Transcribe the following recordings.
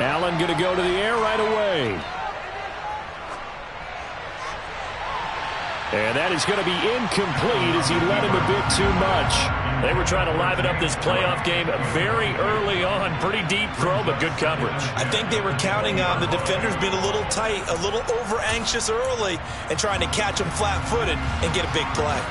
Allen going to go to the air right away. And that is going to be incomplete as he led him a bit too much. They were trying to liven up this playoff game very early on. Pretty deep throw, but good coverage. I think they were counting on the defenders being a little tight, a little over-anxious early, and trying to catch them flat-footed and get a big play.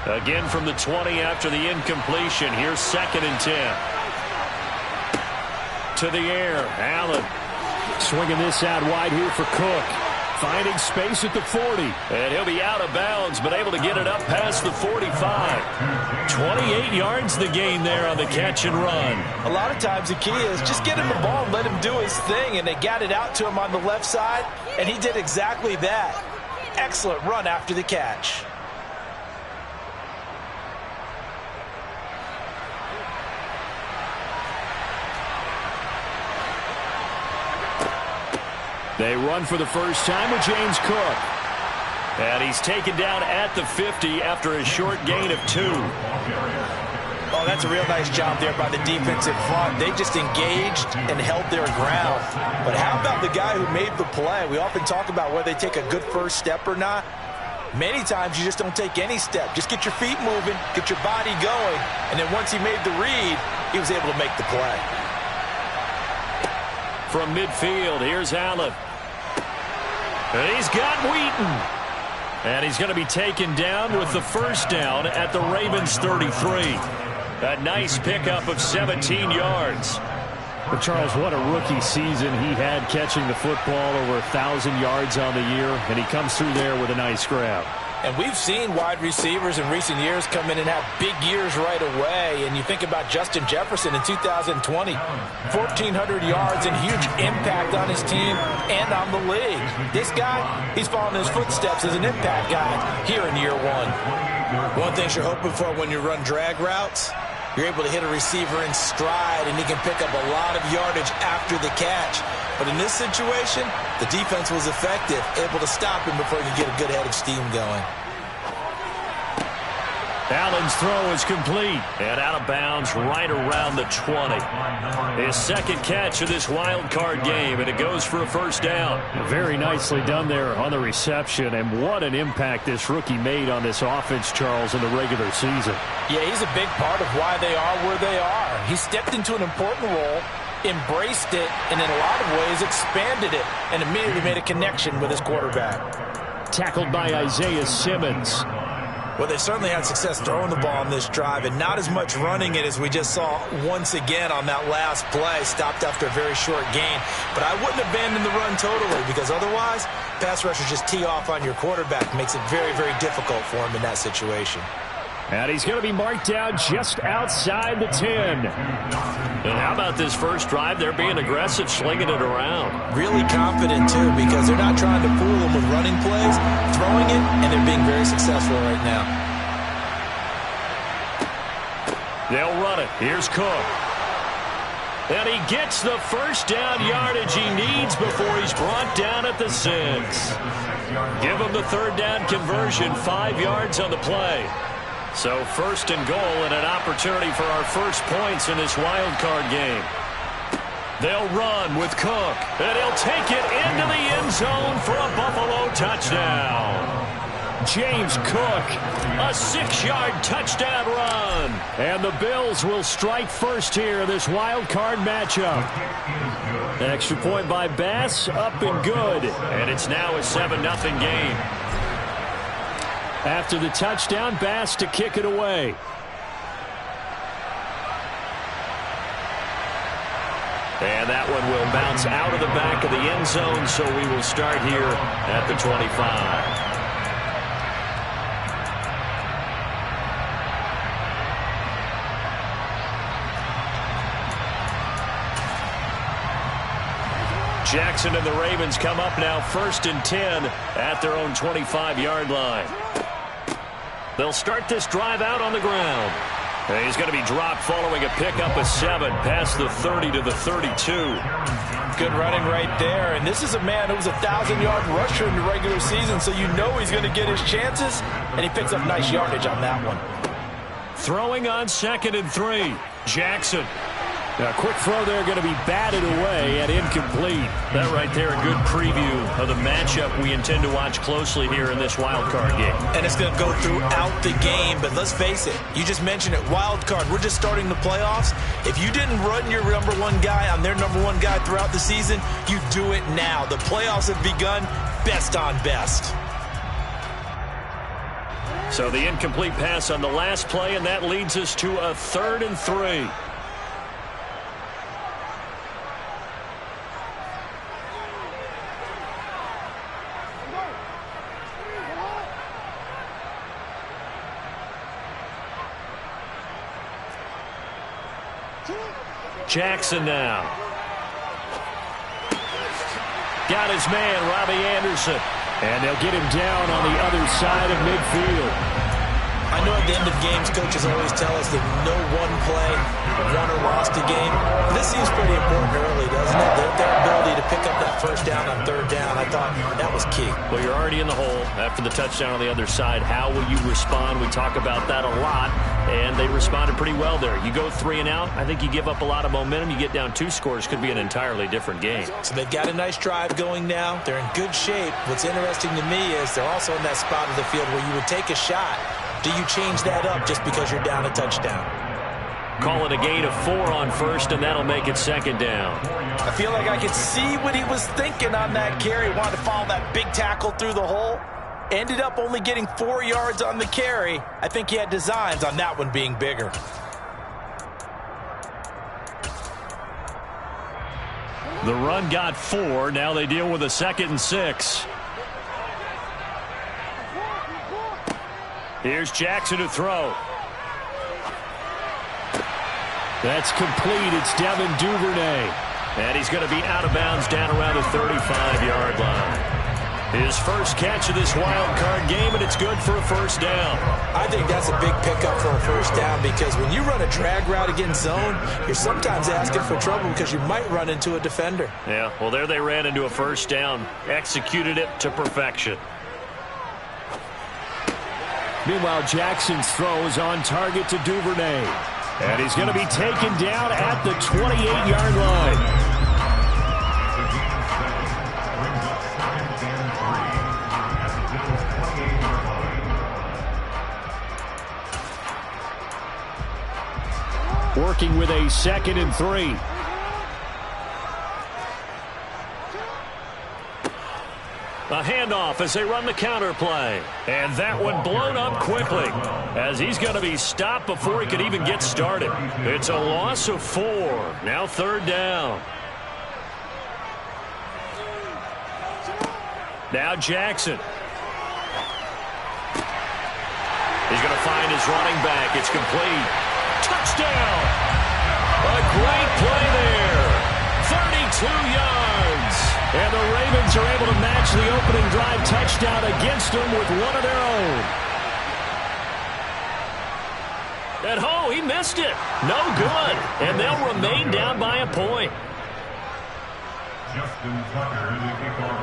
Again from the 20 after the incompletion. Here's 2nd and 10. To the air. Allen. Swinging this out wide here for Cook. Finding space at the 40. And he'll be out of bounds, but able to get it up past the 45. 28 yards the gain there on the catch and run. A lot of times the key is just get him the ball and let him do his thing, and they got it out to him on the left side, and he did exactly that. Excellent run after the catch. They run for the first time with James Cook. And he's taken down at the 50 after a short gain of 2. Oh, that's a real nice job there by the defensive front. They just engaged and held their ground. But how about the guy who made the play? We often talk about whether they take a good first step or not. Many times you just don't take any step. Just get your feet moving, get your body going, and then once he made the read, he was able to make the play. From midfield, here's Allen. And he's got Wheaton. And he's going to be taken down with the first down at the Ravens 33. A nice pickup of 17 yards. But Charles, what a rookie season he had catching the football, over 1,000 yards on the year, and he comes through there with a nice grab. And we've seen wide receivers in recent years come in and have big years right away. And you think about Justin Jefferson in 2020, 1,400 yards and huge impact on his team and on the league. This guy, he's following his footsteps as an impact guy here in year 1. One thing you're hoping for when you run drag routes, you're able to hit a receiver in stride, and he can pick up a lot of yardage after the catch. But in this situation, the defense was effective, able to stop him before he could get a good head of steam going. Allen's throw is complete and out of bounds right around the 20. His second catch of this wild card game, and it goes for a first down. Very nicely done there on the reception, and what an impact this rookie made on this offense, Charles, in the regular season. Yeah, he's a big part of why they are where they are. He stepped into an important role, embraced it, and in a lot of ways expanded it, and immediately made a connection with his quarterback. Tackled by Isaiah Simmons. Well, they certainly had success throwing the ball on this drive, and not as much running it as we just saw once again on that last play. Stopped after a very short gain. But I wouldn't abandon the run totally, because otherwise, pass rushers just tee off on your quarterback. Makes it very, very difficult for him in that situation. And he's going to be marked down just outside the 10. And how about this first drive? They're being aggressive, slinging it around. Really confident, too, because they're not trying to fool them with running plays, throwing it, and they're being very successful right now. They'll run it. Here's Cook. And he gets the first down yardage he needs before he's brought down at the 6. Give him the third down conversion, 5 yards on the play. So first and goal, and an opportunity for our first points in this wild card game. They'll run with Cook, and he'll take it into the end zone for a Buffalo touchdown. James Cook, a 6-yard touchdown run. And the Bills will strike first here in this wild card matchup. Extra point by Bass, up and good. And it's now a 7-0 game. After the touchdown, Bass to kick it away. And that one will bounce out of the back of the end zone, so we will start here at the 25. Jackson and the Ravens come up now 1st and 10 at their own 25-yard line. They'll start this drive out on the ground. He's going to be dropped following a pickup of 7 past the 30 to the 32. Good running right there. And this is a man who was a 1,000-yard rusher in the regular season, so you know he's going to get his chances, and he picks up nice yardage on that one. Throwing on 2nd and 3. Jackson. Now, a quick throw there going to be batted away and incomplete. That right there, a good preview of the matchup we intend to watch closely here in this wild card game. And it's going to go throughout the game, but let's face it, you just mentioned it, wild card, we're just starting the playoffs. If you didn't run your number one guy on their number one guy throughout the season, you do it now. The playoffs have begun, best on best. So the incomplete pass on the last play, and that leads us to a 3rd and 3. Jackson now. Got his man, Robbie Anderson. And they'll get him down on the other side of midfield. I know at the end of games, coaches always tell us that no one play won or lost a game. This seems pretty important early, doesn't it? Their ability to pick up that first down on 3rd down, I thought that was key. Well, you're already in the hole after the touchdown on the other side. How will you respond? We talk about that a lot, and they responded pretty well there. You go 3 and out, I think you give up a lot of momentum. You get down 2 scores, could be an entirely different game. So they've got a nice drive going now. They're in good shape. What's interesting to me is they're also in that spot of the field where you would take a shot. Do you change that up just because you're down a touchdown? Call it a gain of 4 on 1st, and that'll make it 2nd down. I feel like I could see what he was thinking on that carry. Wanted to follow that big tackle through the hole. Ended up only getting 4 yards on the carry. I think he had designs on that one being bigger. The run got 4. Now they deal with a 2nd and 6. Here's Jackson to throw. That's complete. It's Devin Duvernay. And he's going to be out of bounds down around the 35-yard line. His first catch of this wild card game, and it's good for a 1st down. I think that's a big pickup for a 1st down because when you run a drag route against zone, you're sometimes asking for trouble because you might run into a defender. Yeah, well, there they ran into a 1st down. Executed it to perfection. Meanwhile, Jackson's throw is on target to Duvernay. And he's going to be taken down at the 28-yard line. Working with a 2nd and 3. A handoff as they run the counter play. And that one blown up quickly as he's going to be stopped before he could even get started. It's a loss of 4. Now 3rd down. Now Jackson. He's going to find his running back. It's complete. Touchdown! A great play there. 32 yards. And the Ravens are able to match the opening drive touchdown against them with one of their own. And oh, he missed it. No good. And they'll remain down by a point. Justin Tucker, the kickoff.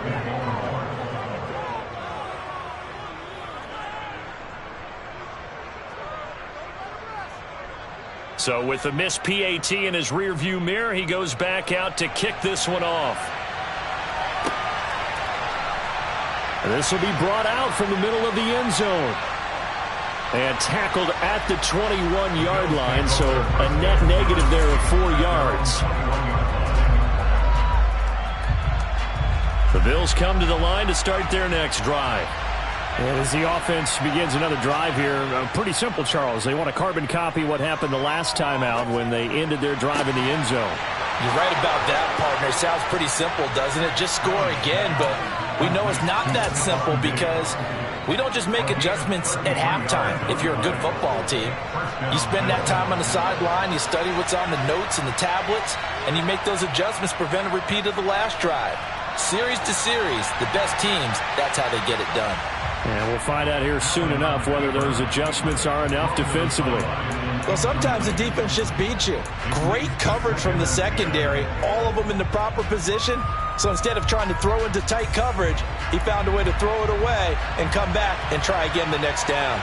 So with the missed PAT in his rearview mirror, he goes back out to kick this one off. This will be brought out from the middle of the end zone. And tackled at the 21-yard line, so a net negative there of 4 yards. The Bills come to the line to start their next drive. And as the offense begins another drive here, pretty simple, Charles. They want to carbon copy what happened the last time out when they ended their drive in the end zone. You're right about that, partner. Sounds pretty simple, doesn't it? Just score again, but we know it's not that simple because we don't just make adjustments at halftime if you're a good football team. You spend that time on the sideline, you study what's on the notes and the tablets, and you make those adjustments, prevent a repeat of the last drive. Series to series, the best teams, that's how they get it done. And we'll find out here soon enough whether those adjustments are enough defensively. Well, sometimes the defense just beats you. Great coverage from the secondary, all of them in the proper position. So instead of trying to throw into tight coverage, he found a way to throw it away and come back and try again the next down.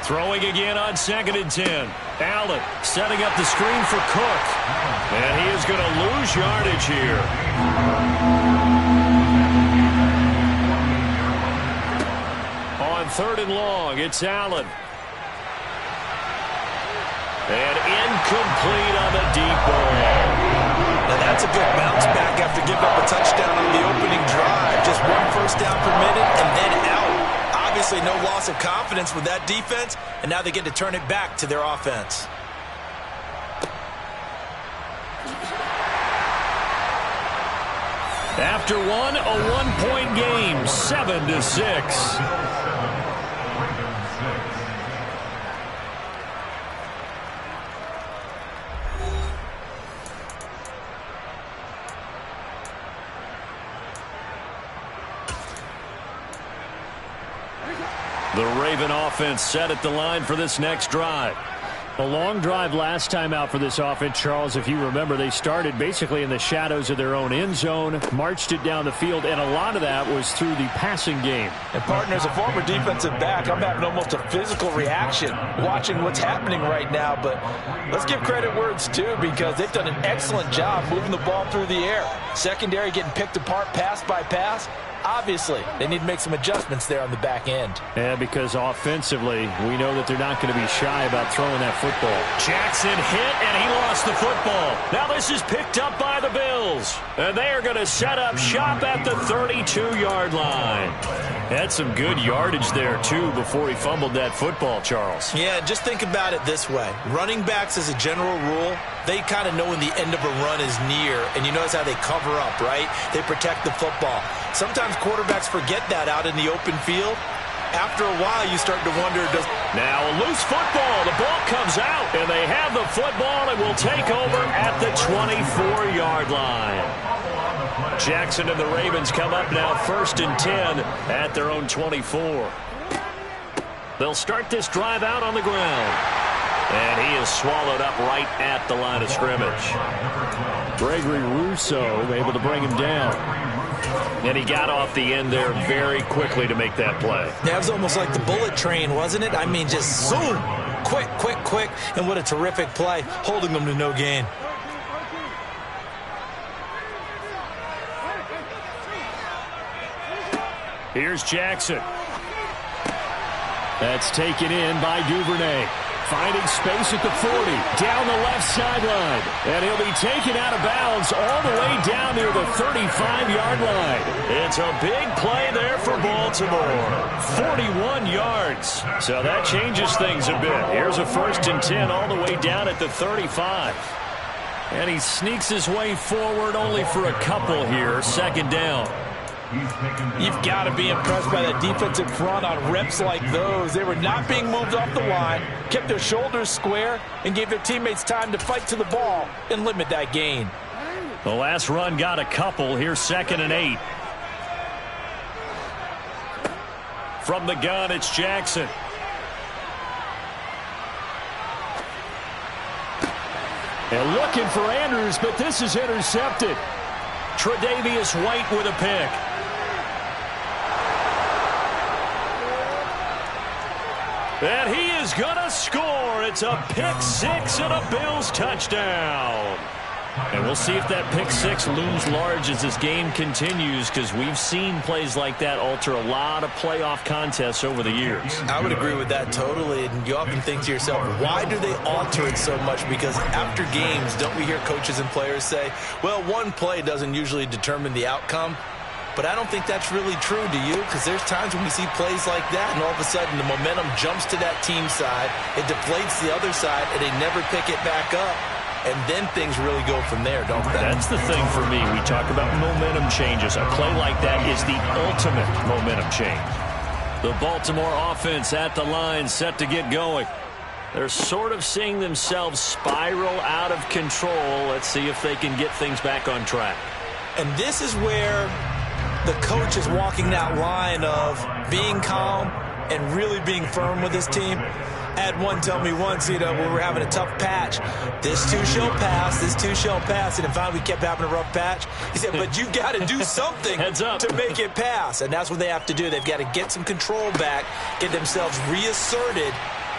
Throwing again on 2nd and 10. Allen setting up the screen for Cook. And he is going to lose yardage here. On 3rd and long, it's Allen. And incomplete on the deep ball. Now that's a good bounce back after giving up a touchdown on the opening drive. Just 1 first down permitted and then out. Obviously no loss of confidence with that defense, and now they get to turn it back to their offense. After one, a 1-point game, 7-6. The Raven offense set at the line for this next drive. A long drive last time out for this offense, Charles. If you remember, they started basically in the shadows of their own end zone, marched it down the field, and a lot of that was through the passing game. And, partner, as a former defensive back, I'm having almost a physical reaction watching what's happening right now. But let's give credit where it's due, because they've done an excellent job moving the ball through the air. Secondary getting picked apart pass by pass. Obviously, they need to make some adjustments there on the back end. Yeah, because offensively, we know that they're not going to be shy about throwing that football. Jackson hit, and he lost the football. Now this is picked up by the Bills. And they are going to set up shop at the 32-yard line. Had some good yardage there, too, before he fumbled that football, Charles. Yeah, just think about it this way. Running backs, as a general rule, they kind of know when the end of a run is near, and you notice how they cover up, right? They protect the football. Sometimes quarterbacks forget that out in the open field. After a while, you start to wonder, Now a loose football. The ball comes out, and they have the football and will take over at the 24-yard line. Jackson and the Ravens come up now 1st and 10 at their own 24. They'll start this drive out on the ground. And he is swallowed up right at the line of scrimmage. Gregory Rousseau able to bring him down. And he got off the end there very quickly to make that play. That was almost like the bullet train, wasn't it? I mean, just zoom. Quick, quick, quick. And what a terrific play, holding them to no gain. Here's Jackson. That's taken in by Duvernay. Finding space at the 40, down the left sideline. And he'll be taken out of bounds all the way down near the 35-yard line. It's a big play there for Baltimore. 41 yards. So that changes things a bit. Here's a 1st and 10 all the way down at the 35. And he sneaks his way forward only for a couple here. 2nd down. You've got to be impressed by that defensive front on reps like those. They were not being moved off the line, kept their shoulders square, and gave their teammates time to fight to the ball and limit that gain. The last run got a couple. Here's 2nd and 8. From the gun, it's Jackson. And looking for Andrews, but this is intercepted. Tre'Davious White with a pick. And he is going to score. It's a pick 6 and a Bills touchdown. And we'll see if that pick 6 looms large as this game continues, because we've seen plays like that alter a lot of playoff contests over the years. I would agree with that totally. And you often think to yourself, why do they alter it so much? Because after games, don't we hear coaches and players say, well, one play doesn't usually determine the outcome. But I don't think that's really true, do you? Because there's times when we see plays like that, and all of a sudden the momentum jumps to that team side, it deflates the other side, and they never pick it back up. And then things really go from there, don't they? That's the thing for me. We talk about momentum changes. A play like that is the ultimate momentum change. The Baltimore offense at the line, set to get going. They're sort of seeing themselves spiral out of control. Let's see if they can get things back on track. And this is where the coach is walking that line of being calm and really being firm with his team. Had one tell me once, when we're having a tough patch, this too shall pass, this too shall pass. And finally we kept having a rough patch. He said, but you've got to do something to make it pass. And that's what they have to do. They've got to get some control back, get themselves reasserted,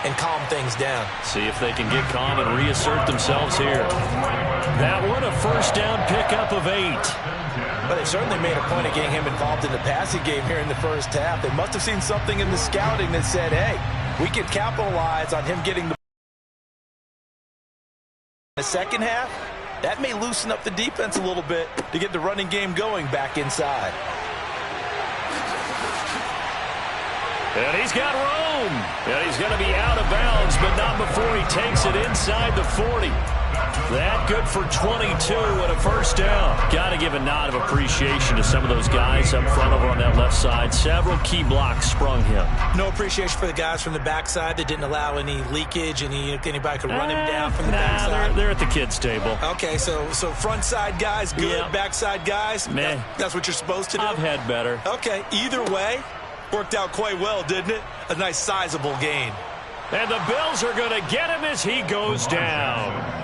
and calm things down. See if they can get calm and reassert themselves here. That one, a first down pickup of 8. But they certainly made a point of getting him involved in the passing game here in the first half. They must have seen something in the scouting that said, hey, we can capitalize on him getting the second half. That may loosen up the defense a little bit to get the running game going back inside. And he's got room. And he's going to be out of bounds, but not before he takes it inside the 40. That good for 22 and a first down. Got to give a nod of appreciation to some of those guys up front over on that left side. Several key blocks sprung him. No appreciation for the guys from the backside that didn't allow any leakage, anybody could run him down from the backside. They're at the kids' table. Okay, so front side guys good, yeah. Backside guys, man, that's what you're supposed to do? I've had better. Okay, either way, worked out quite well, didn't it? A nice sizable gain. And the Bills are going to get him as he goes down.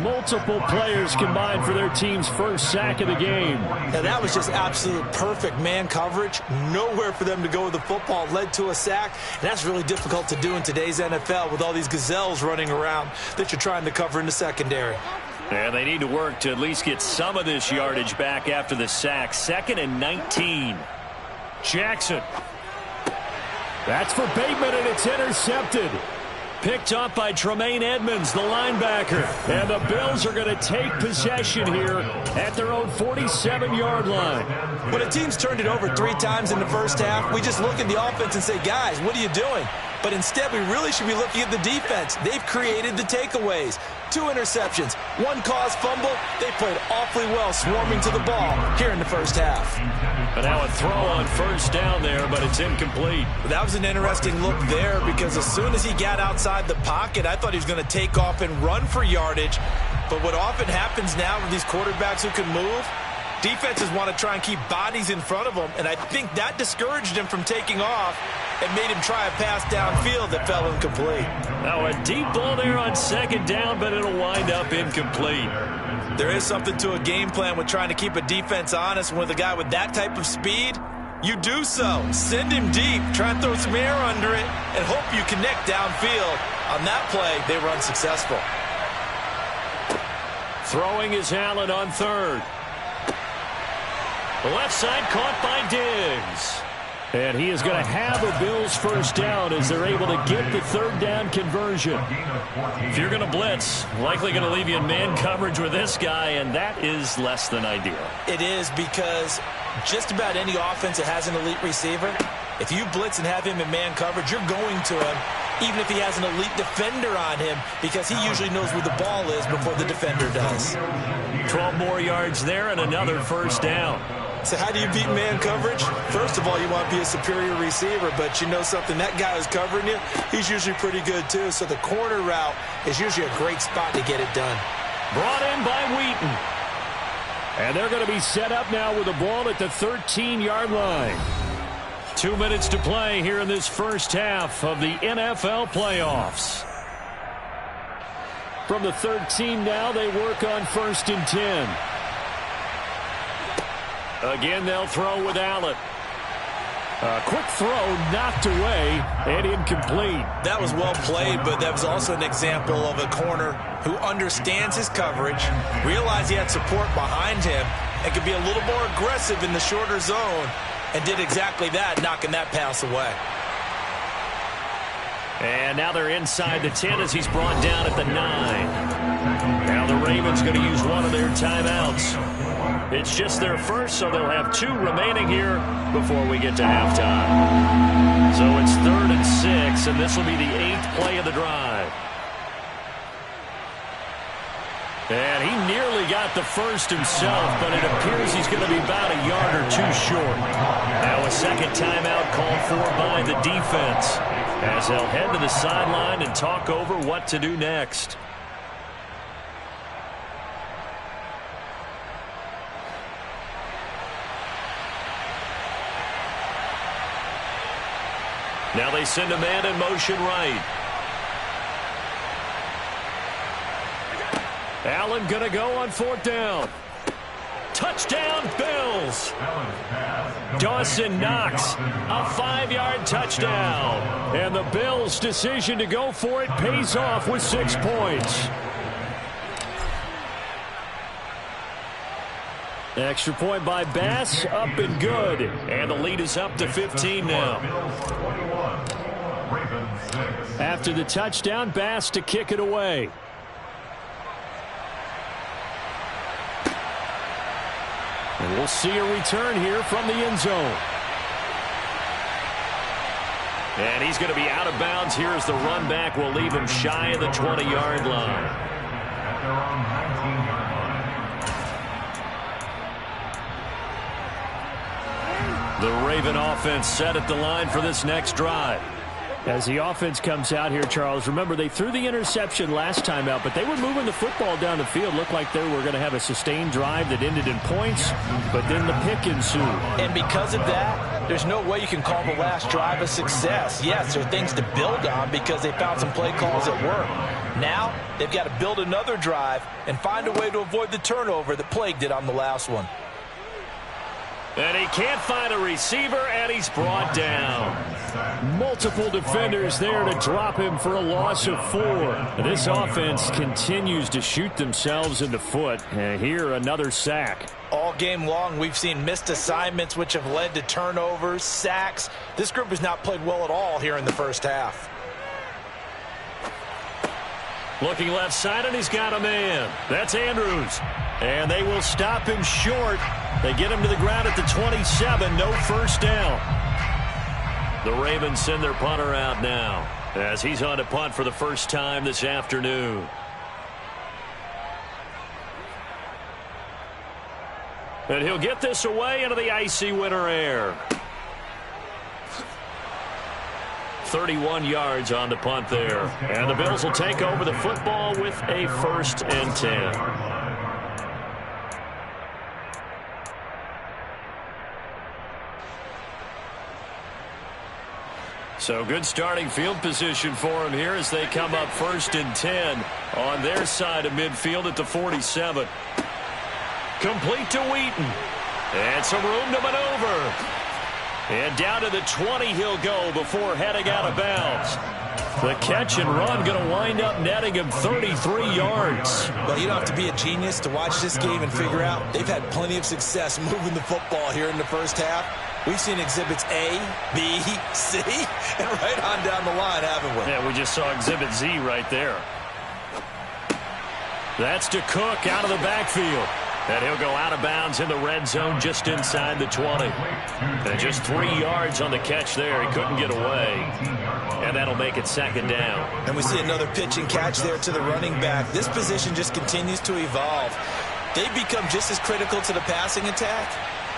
Multiple players combined for their team's first sack of the game. And that was just absolute perfect man coverage. Nowhere for them to go with the football. Led to a sack. And that's really difficult to do in today's NFL with all these gazelles running around that you're trying to cover in the secondary. And they need to work to at least get some of this yardage back after the sack. 2nd and 19. Jackson. That's for Bateman, and it's intercepted. Picked up by Tremaine Edmonds, the linebacker. And the Bills are going to take possession here at their own 47-yard line. When a team's turned it over 3 times in the first half, we just look at the offense and say, guys, what are you doing? But instead, we really should be looking at the defense. They've created the takeaways. 2 interceptions, 1 caused fumble. They played awfully well swarming to the ball here in the first half. But now a throw on first down there, but it's incomplete. That was an interesting look there because as soon as he got outside the pocket, I thought he was going to take off and run for yardage. But what often happens now with these quarterbacks who can move, defenses want to try and keep bodies in front of them, and I think that discouraged him from taking off and made him try a pass downfield that fell incomplete. Now a deep ball there on 2nd down, but it'll wind up incomplete. There is something to a game plan with trying to keep a defense honest. With a guy with that type of speed, you do so. Send him deep, try and throw some air under it, and hope you connect downfield. On that play, they were unsuccessful. Throwing is Allen on 3rd. The left side caught by Diggs. And he is going to have a Bills first down as they're able to get the 3rd down conversion. If you're going to blitz, likely going to leave you in man coverage with this guy, and that is less than ideal. It is because just about any offense that has an elite receiver, if you blitz and have him in man coverage, you're going to him, even if he has an elite defender on him, because he usually knows where the ball is before the defender does. 12 more yards there and another first down. So how do you beat man coverage? First of all, you want to be a superior receiver, but you know something, that guy who's covering you, he's usually pretty good too. So the corner route is usually a great spot to get it done. Brought in by Wheaton. And they're going to be set up now with the ball at the 13-yard line. 2 minutes to play here in this first half of the NFL playoffs. From the 13 now, they work on 1st and 10. Again, they'll throw with Allen. A quick throw knocked away and incomplete. That was well played, but that was also an example of a corner who understands his coverage, realized he had support behind him, and could be a little more aggressive in the shorter zone, and did exactly that, knocking that pass away. And now they're inside the 10 as he's brought down at the 9. Now the Ravens going to use one of their timeouts. It's just their first, so they'll have 2 remaining here before we get to halftime. So it's 3rd and 6, and this will be the 8th play of the drive. And he nearly got the first himself, but it appears he's going to be about a yard or 2 short. Now a second timeout called for by the defense, as they'll head to the sideline and talk over what to do next. Now they send a man in motion right. Allen going to go on 4th down. Touchdown, Bills. Dawson Knox, a 5-yard touchdown. And the Bills' decision to go for it pays off with 6 points. Extra point by Bass, up and good. And the lead is up to 15 now. After the touchdown, Bass to kick it away. And we'll see a return here from the end zone. And he's going to be out of bounds here as the run back will leave him shy of the 20-yard line. The Raven offense set at the line for this next drive. As the offense comes out here, Charles, remember they threw the interception last time out, but they were moving the football down the field. Looked like they were going to have a sustained drive that ended in points, but then the pick ensued. And because of that, there's no way you can call the last drive a success. Yes, there are things to build on because they found some play calls that work. Now, they've got to build another drive and find a way to avoid the turnover that plagued it on the last one. And he can't find a receiver, and he's brought down. Multiple defenders there to drop him for a loss of 4. This offense continues to shoot themselves in the foot. And here, another sack. All game long, we've seen missed assignments, which have led to turnovers, sacks. This group has not played well at all here in the first half. Looking left side, and he's got a man. That's Andrews. And they will stop him short. They get him to the ground at the 27. No first down. The Ravens send their punter out now as he's on to punt for the first time this afternoon. And he'll get this away into the icy winter air. 31 yards on the punt there. And the Bills will take over the football with a 1st and 10. So good starting field position for him here as they come up 1st and 10 on their side of midfield at the 47. Complete to Wheaton. And some room to maneuver. And down to the 20 he'll go before heading out of bounds. The catch and run going to wind up netting him 33 yards. Well, you don't have to be a genius to watch this game and figure out they've had plenty of success moving the football here in the first half. We've seen exhibits A, B, C, and right on down the line, haven't we? Yeah, we just saw exhibit Z right there. That's to Cook out of the backfield. And he'll go out of bounds in the red zone just inside the 20. And just 3 yards on the catch there. He couldn't get away. And that'll make it 2nd down. And we see another pitch and catch there to the running back. This position just continues to evolve. They've become just as critical to the passing attack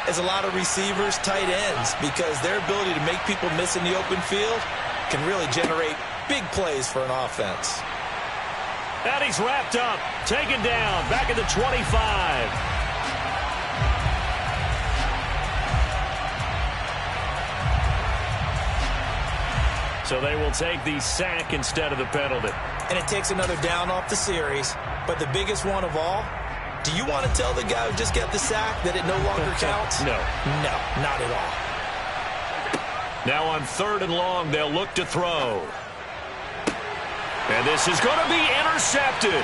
as a lot of receivers, tight ends, because their ability to make people miss in the open field can really generate big plays for an offense. And he's wrapped up, taken down, back at the 25. So they will take the sack instead of the penalty. And it takes another down off the series. But the biggest one of all, do you want to tell the guy who just got the sack that it no longer counts? No. No, not at all. Now on 3rd and long, they'll look to throw. And this is going to be intercepted.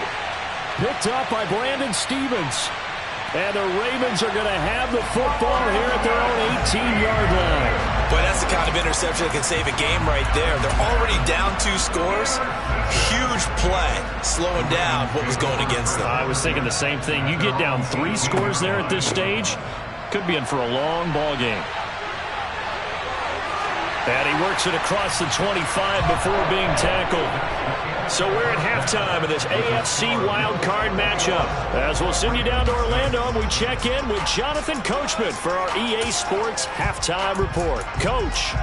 Picked up by Brandon Stevens. And the Ravens are going to have the football here at their own 18-yard line. Boy, that's the kind of interception that can save a game right there. They're already down 2 scores. Huge play, slowing down what was going against them. I was thinking the same thing. You get down 3 scores there at this stage, could be in for a long ball game. And he works it across the 25 before being tackled. So we're at halftime of this AFC wildcard matchup. As we'll send you down to Orlando, and we check in with Jonathan Coachman for our EA Sports Halftime Report. Coach.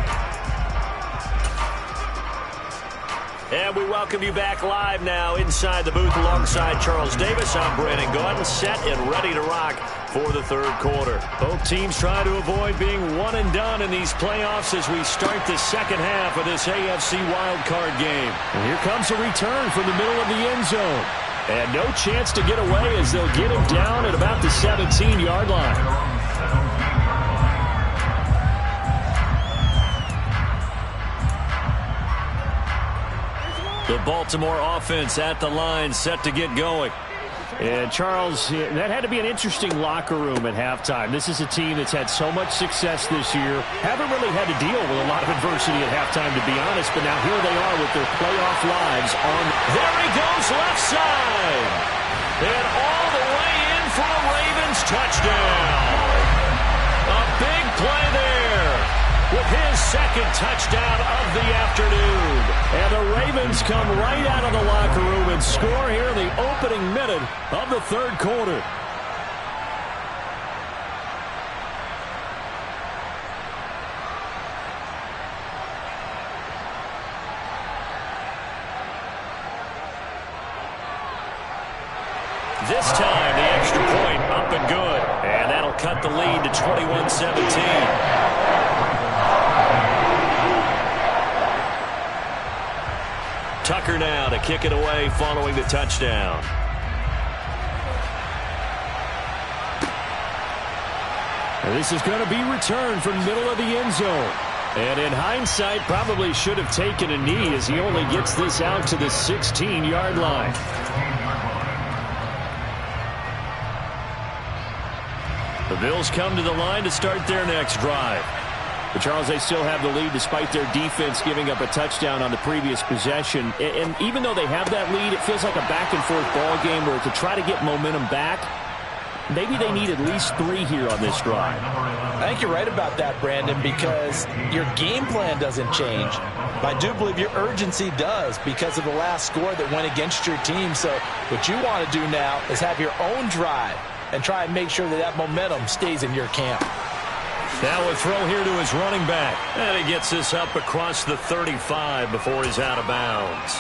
And we welcome you back live now inside the booth alongside Charles Davis. I'm Brandon Gordon, set and ready to rock for the 3rd quarter. Both teams trying to avoid being one and done in these playoffs as we start the 2nd half of this AFC wildcard game. And here comes a return from the middle of the end zone. And no chance to get away as they'll get him down at about the 17-yard line. The Baltimore offense at the line, set to get going. And, Charles, that had to be an interesting locker room at halftime. This is a team that's had so much success this year. Haven't really had to deal with a lot of adversity at halftime, to be honest. But now here they are with their playoff lives on. There he goes, left side. And all the way in for a Ravens touchdown. A big play there with his second touchdown of the afternoon. And the Ravens come right out of the locker room and score here in the opening minute of the third quarter. This time, the extra point up and good. And that'll cut the lead to 21-17. Tucker now to kick it away following the touchdown. And this is going to be returned from middle of the end zone. And in hindsight, probably should have taken a knee as he only gets this out to the 16-yard line. The Bills come to the line to start their next drive. But, Charles, they still have the lead despite their defense giving up a touchdown on the previous possession. And even though they have that lead, it feels like a back-and-forth ball game where to try to get momentum back, maybe they need at least 3 here on this drive. I think you're right about that, Brandon, because your game plan doesn't change. But I do believe your urgency does because of the last score that went against your team. So what you want to do now is have your own drive and try and make sure that that momentum stays in your camp. Now a throw here to his running back. And he gets this up across the 35 before he's out of bounds.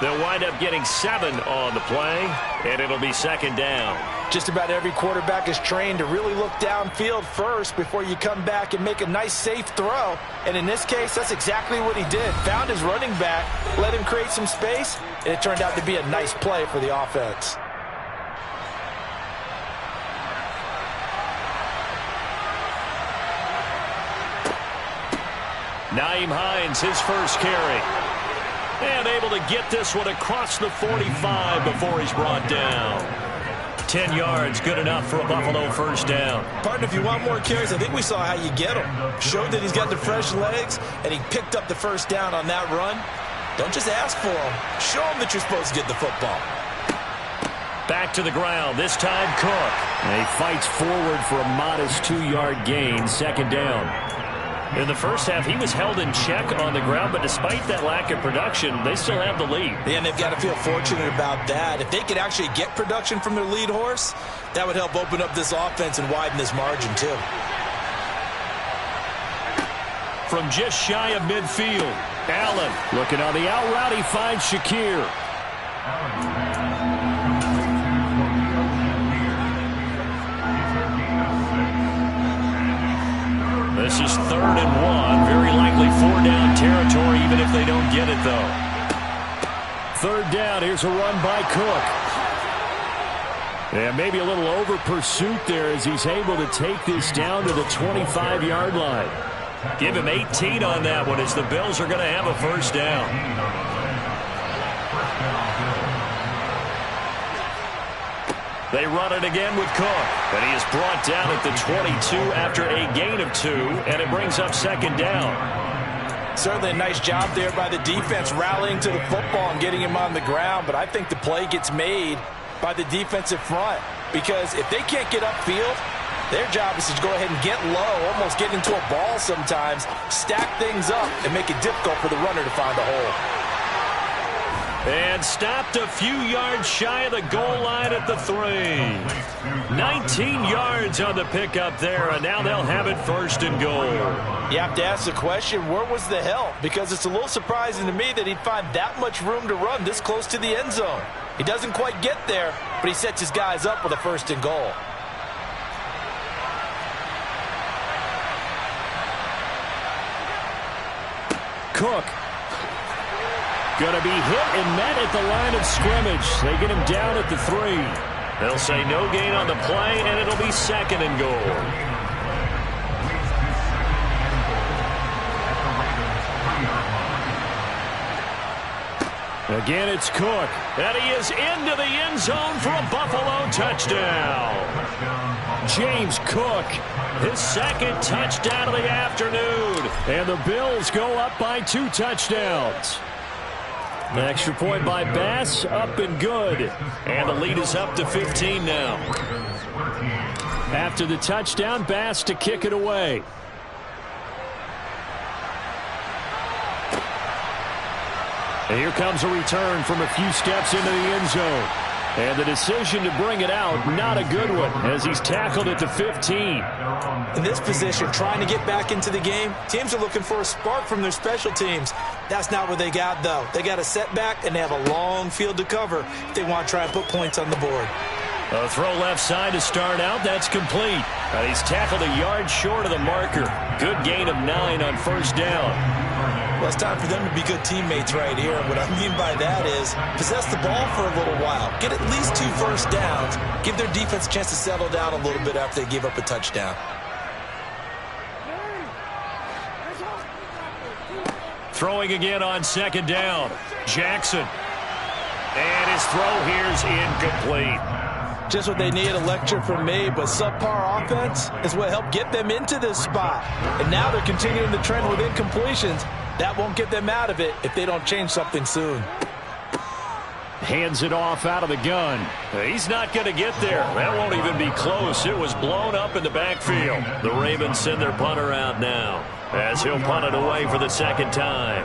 They'll wind up getting 7 on the play, and it'll be second down. Just about every quarterback is trained to really look downfield first before you come back and make a nice, safe throw. And in this case, that's exactly what he did. Found his running back, let him create some space, and it turned out to be a nice play for the offense. Nyheim Hines, his first carry. And able to get this one across the 45 before he's brought down. 10 yards, good enough for a Buffalo first down. Partner, if you want more carries, I think we saw how you get him. Showed that he's got the fresh legs, and he picked up the first down on that run. Don't just ask for him. Show him that you're supposed to get the football. Back to the ground, this time Cook. And he fights forward for a modest 2-yard gain, second down. In the first half, he was held in check on the ground, but despite that lack of production, they still have the lead. And they've got to feel fortunate about that. If they could actually get production from their lead horse, that would help open up this offense and widen this margin, too. From just shy of midfield, Allen. Looking on the out route, he finds Shakir. This is 3rd and 1. Very likely 4-down territory, even if they don't get it, though. 3rd down. Here's a run by Cook. And maybe a little over pursuit there as he's able to take this down to the 25-yard line. Give him 18 on that one as the Bills are going to have a first down. They run it again with Cook. And he is brought down at the 22 after a gain of 2, and it brings up second down. Certainly a nice job there by the defense rallying to the football and getting him on the ground, but I think the play gets made by the defensive front because if they can't get upfield, their job is to go ahead and get low, almost get into a ball sometimes, stack things up, and make it difficult for the runner to find a hole. And stopped a few yards shy of the goal line at the 3. 19 yards on the pickup there, and now they'll have it first and goal. You have to ask the question, where was the help? Because it's a little surprising to me that he'd find that much room to run this close to the end zone. He doesn't quite get there, but he sets his guys up with a first and goal. Cook. Going to be hit and met at the line of scrimmage. They get him down at the 3. They'll say no gain on the play, and it'll be 2nd and goal. Again, it's Cook. And he is into the end zone for a Buffalo touchdown. James Cook, his 2nd touchdown of the afternoon. And the Bills go up by 2 touchdowns. The extra point by Bass, up and good. And the lead is up to 15 now. After the touchdown, Bass to kick it away. And here comes a return from a few steps into the end zone. And the decision to bring it out, not a good one, as he's tackled at the 15. In this position, trying to get back into the game, teams are looking for a spark from their special teams. That's not what they got, though. They got a setback, and they have a long field to cover if they want to try and put points on the board. A throw left side to start out. That's complete. He's tackled a yard short of the marker. Good gain of 9 on first down. Well, it's time for them to be good teammates right here. What I mean by that is possess the ball for a little while. Get at least 2 first downs. Give their defense a chance to settle down a little bit after they give up a touchdown. Throwing again on 2nd down. Jackson. And his throw here's incomplete. Just what they need, a lecture from me, but subpar offense is what helped get them into this spot. And now they're continuing the trend with incompletions. That won't get them out of it if they don't change something soon. Hands it off out of the gun. He's not going to get there. That won't even be close. It was blown up in the backfield. The Ravens send their punter out now, as he'll punt it away for the 2nd time.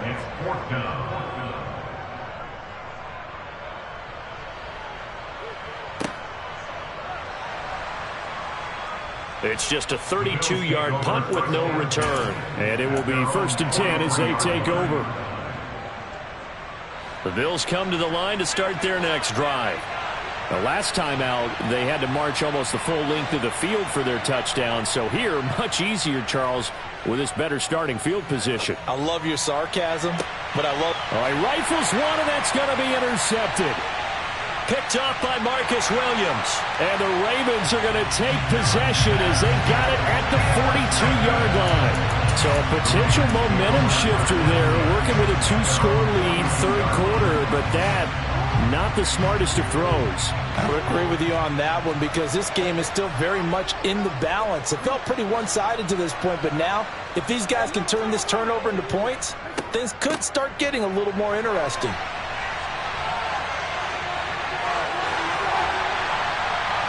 It's just a 32-yard punt with no return. And it will be 1st and 10 as they take over. The Bills come to the line to start their next drive. The last time out, they had to march almost the full length of the field for their touchdown. So here, much easier, Charles, with this better starting field position. I love your sarcasm, but I love... He rifles one, and that's going to be intercepted. Picked off by Marcus Williams. And the Ravens are going to take possession as they've got it at the 42-yard line. So a potential momentum shifter there, working with a 2-score lead, 3rd quarter, but that, not the smartest of throws. I would agree with you on that one because this game is still very much in the balance. It felt pretty one-sided to this point, but now, if these guys can turn this turnover into points, things could start getting a little more interesting.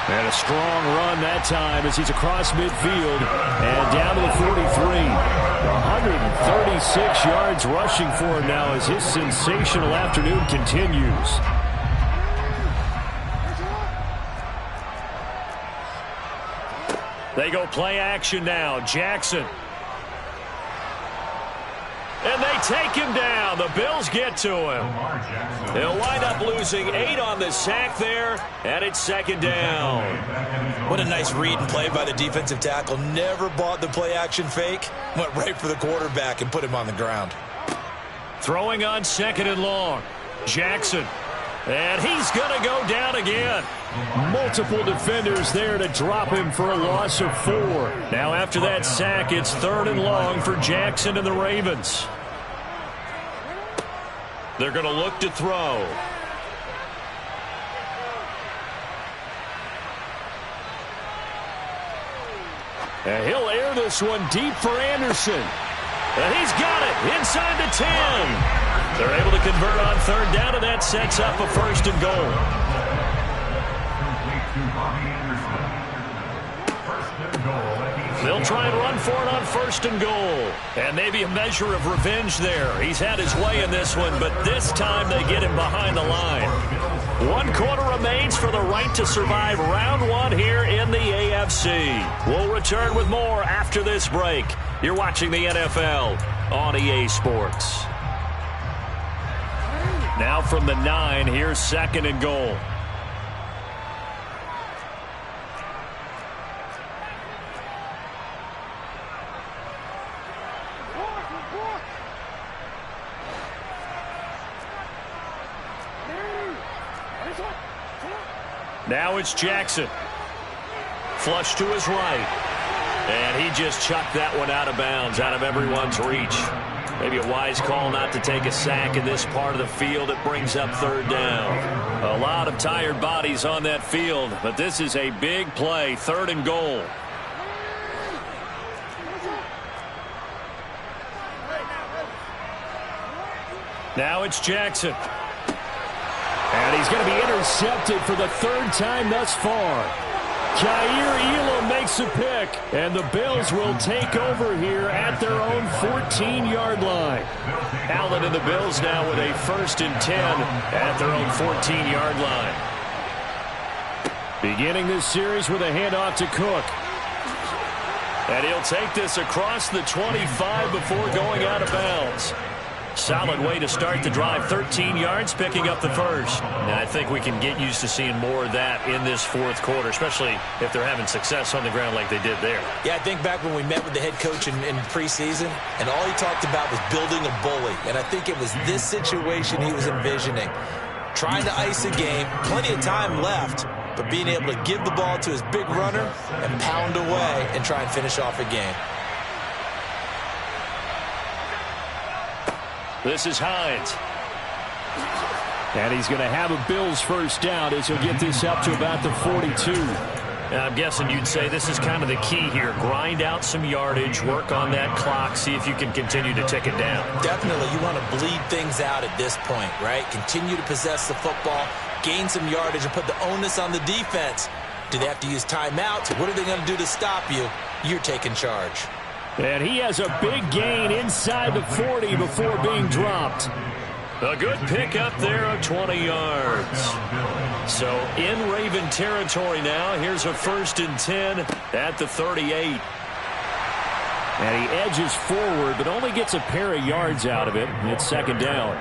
And a strong run that time as he's across midfield and down to the 43. 136 yards rushing for him now as his sensational afternoon continues. They go play action now. Jackson. And they take him down. The Bills get to him. They'll wind up losing 8 on the sack there, and it's 2nd down. What a nice read and play by the defensive tackle. Never bought the play-action fake. Went right for the quarterback and put him on the ground. Throwing on 2nd and long. Jackson. And he's going to go down again. Multiple defenders there to drop him for a loss of 4. Now after that sack, it's 3rd and long for Jackson and the Ravens. They're going to look to throw. And he'll air this one deep for Anderson. And he's got it inside the 10. They're able to convert on 3rd down, and that sets up a 1st and goal. They'll try and run for it on 1st and goal. And maybe a measure of revenge there. He's had his way in this one, but this time they get him behind the line. 1 quarter remains for the right to survive round 1 here in the AFC. We'll return with more after this break. You're watching the NFL on EA Sports. Now from the 9, here's 2nd and goal. Now it's Jackson. Flush to his right. And he just chucked that one out of bounds, out of everyone's reach. Maybe a wise call not to take a sack in this part of the field. It brings up third down. A lot of tired bodies on that field, but this is a big play, 3rd and goal. Now it's Jackson. And he's going to be intercepted for the 3rd time thus far. Jair Elam makes a pick, and the Bills will take over here at their own 14-yard line. Allen and the Bills now with a 1st and 10 at their own 14-yard line. Beginning this series with a handoff to Cook. And he'll take this across the 25 before going out of bounds. Solid way to start the drive. 13 yards, picking up the first. And I think we can get used to seeing more of that in this 4th quarter, especially if they're having success on the ground like they did there. Yeah, I think back when we met with the head coach in preseason, and all he talked about was building a bully. And I think it was this situation he was envisioning. Trying to ice a game, plenty of time left, but being able to give the ball to his big runner and pound away and try and finish off a game. This is Hines. And he's going to have a Bills first down as he'll get this up to about the 42. I'm guessing you'd say this is kind of the key here. Grind out some yardage, work on that clock, see if you can continue to tick it down. Definitely, you want to bleed things out at this point, right? Continue to possess the football, gain some yardage, and put the onus on the defense. Do they have to use timeouts? What are they going to do to stop you? You're taking charge. And he has a big gain inside the 40 before being dropped. A good pick up there of 20 yards. So in Raven territory now. Here's a 1st and 10 at the 38. And he edges forward, but only gets a pair of yards out of it. It's 2nd down.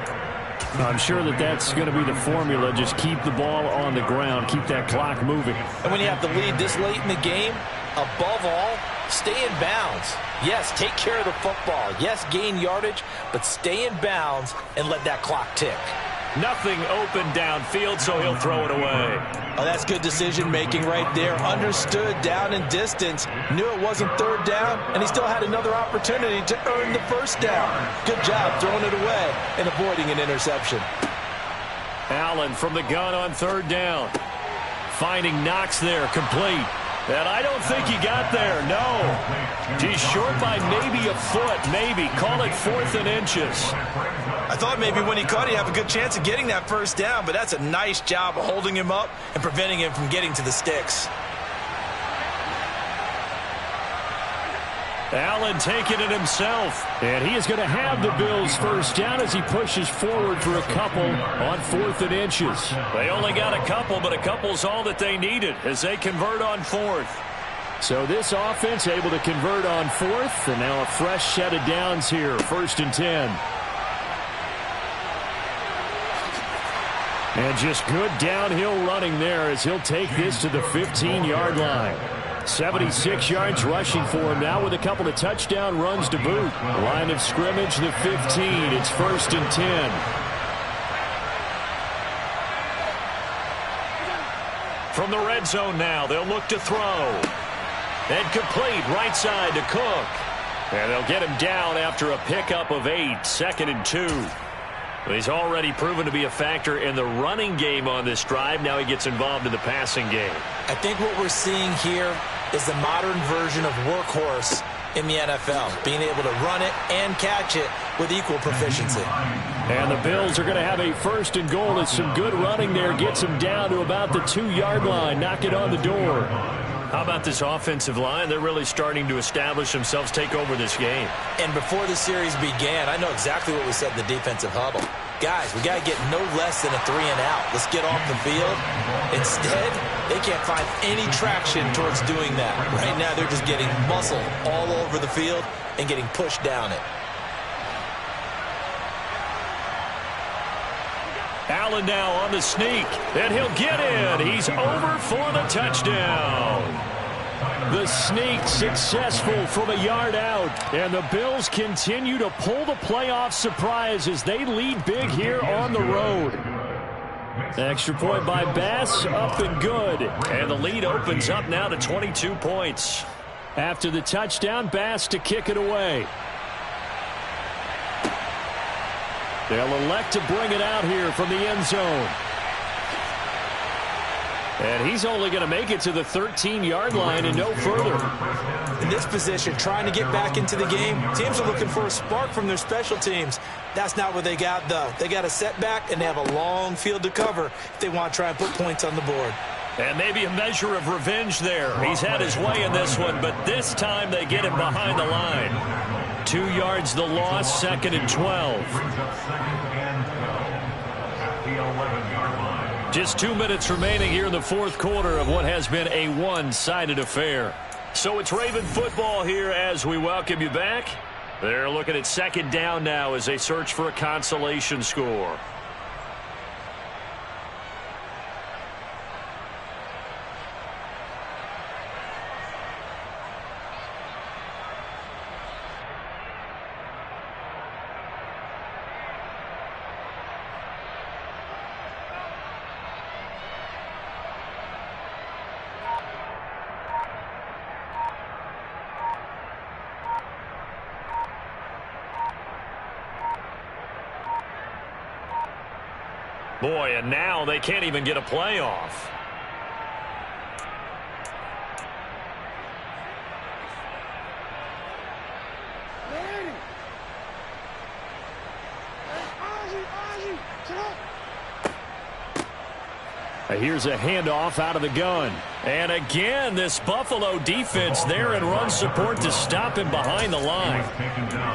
I'm sure that's going to be the formula. Just keep the ball on the ground. Keep that clock moving. And when you have to lead this late in the game, above all, stay in bounds. Yes, take care of the football. Yes, gain yardage, but stay in bounds and let that clock tick. Nothing open downfield, so he'll throw it away. Oh, that's good decision-making right there. Understood down and distance. Knew it wasn't 3rd down, and he still had another opportunity to earn the 1st down. Good job throwing it away and avoiding an interception. Allen from the gun on 3rd down. Finding Knox there, complete. And I don't think he got there, no. He's short by maybe a foot, maybe. Call it 4th and inches. I thought maybe when he caught, he'd have a good chance of getting that 1st down, but that's a nice job of holding him up and preventing him from getting to the sticks. Allen taking it himself. And he is going to have the Bills first down as he pushes forward for a couple on 4th and inches. They only got a couple, but a couple's all that they needed as they convert on 4th. So this offense able to convert on 4th, and now a fresh set of downs here, 1st and 10. And just good downhill running there as he'll take this to the 15-yard line. 76 yards rushing for him now with a couple of touchdown runs to boot. Line of scrimmage, the 15. It's 1st and 10. From the red zone now, they'll look to throw. And complete right side to Cook. And they'll get him down after a pickup of 8. 2nd and 2. He's already proven to be a factor in the running game on this drive. Now he gets involved in the passing game. I think what we're seeing here is the modern version of workhorse in the NFL, being able to run it and catch it with equal proficiency. And the Bills are going to have a 1st and goal as some good running there gets him down to about the 2-yard line. Knock it on the door. How about this offensive line? They're really starting to establish themselves, take over this game. And before the series began, I know exactly what we said in the defensive huddle. Guys, we got to get no less than a 3-and-out. Let's get off the field. Instead, they can't find any traction towards doing that. Right now, they're just getting muscle all over the field and getting pushed down it. Allen now on the sneak, and he'll get in. He's over for the touchdown. The sneak successful from a yard out, and the Bills continue to pull the playoff surprise as they lead big here on the road. Extra point by Bass, up and good. And the lead opens up now to 22 points. After the touchdown, Bass to kick it away. They'll elect to bring it out here from the end zone. And he's only going to make it to the 13-yard line and no further. In this position, trying to get back into the game, teams are looking for a spark from their special teams. That's not what they got, though. They got a setback, and they have a long field to cover if they want to try and put points on the board. And maybe a measure of revenge there. He's had his way in this one, but this time they get him behind the line. 2 yards the loss, 2nd and 12. Just 2 minutes remaining here in the fourth quarter of what has been a one-sided affair. So it's Raven football here as we welcome you back. They're looking at second down now as they search for a consolation score. Boy, and now they can't even get a play off. Here's a handoff out of the gun. And again, this Buffalo defense there in run support to stop him behind the line.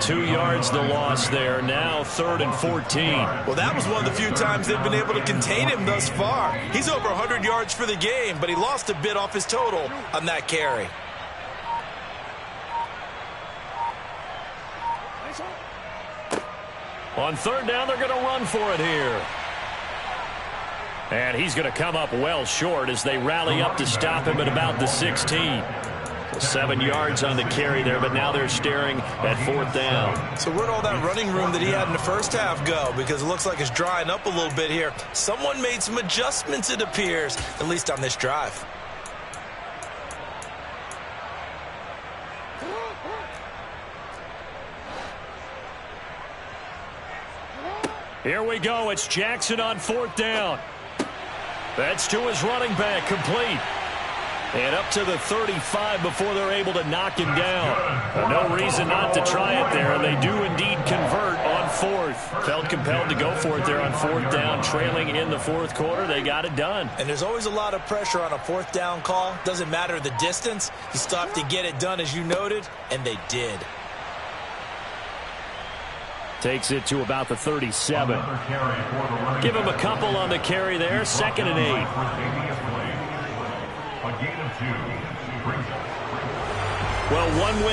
2 yards the loss there. Now 3rd and 14. Well, that was one of the few times they've been able to contain him thus far. He's over 100 yards for the game, but he lost a bit off his total on that carry. On 3rd down, they're going to run for it here. And he's going to come up well short as they rally up to stop him at about the 16. 7 yards on the carry there, but now they're staring at 4th down. So where'd all that running room that he had in the first half go? Because it looks like it's drying up a little bit here. Someone made some adjustments, it appears, at least on this drive. Here we go. It's Jackson on 4th down. That's to his running back, complete. And up to the 35 before they're able to knock him down. No reason not to try it there, and they do indeed convert on 4th. Felt compelled to go for it there on 4th down, trailing in the fourth quarter. They got it done. And there's always a lot of pressure on a 4th down call. Doesn't matter the distance. You still have to get it done, as you noted, and they did. Takes it to about the 37. Give him a couple on the carry there. 2nd and 8. Well, one win.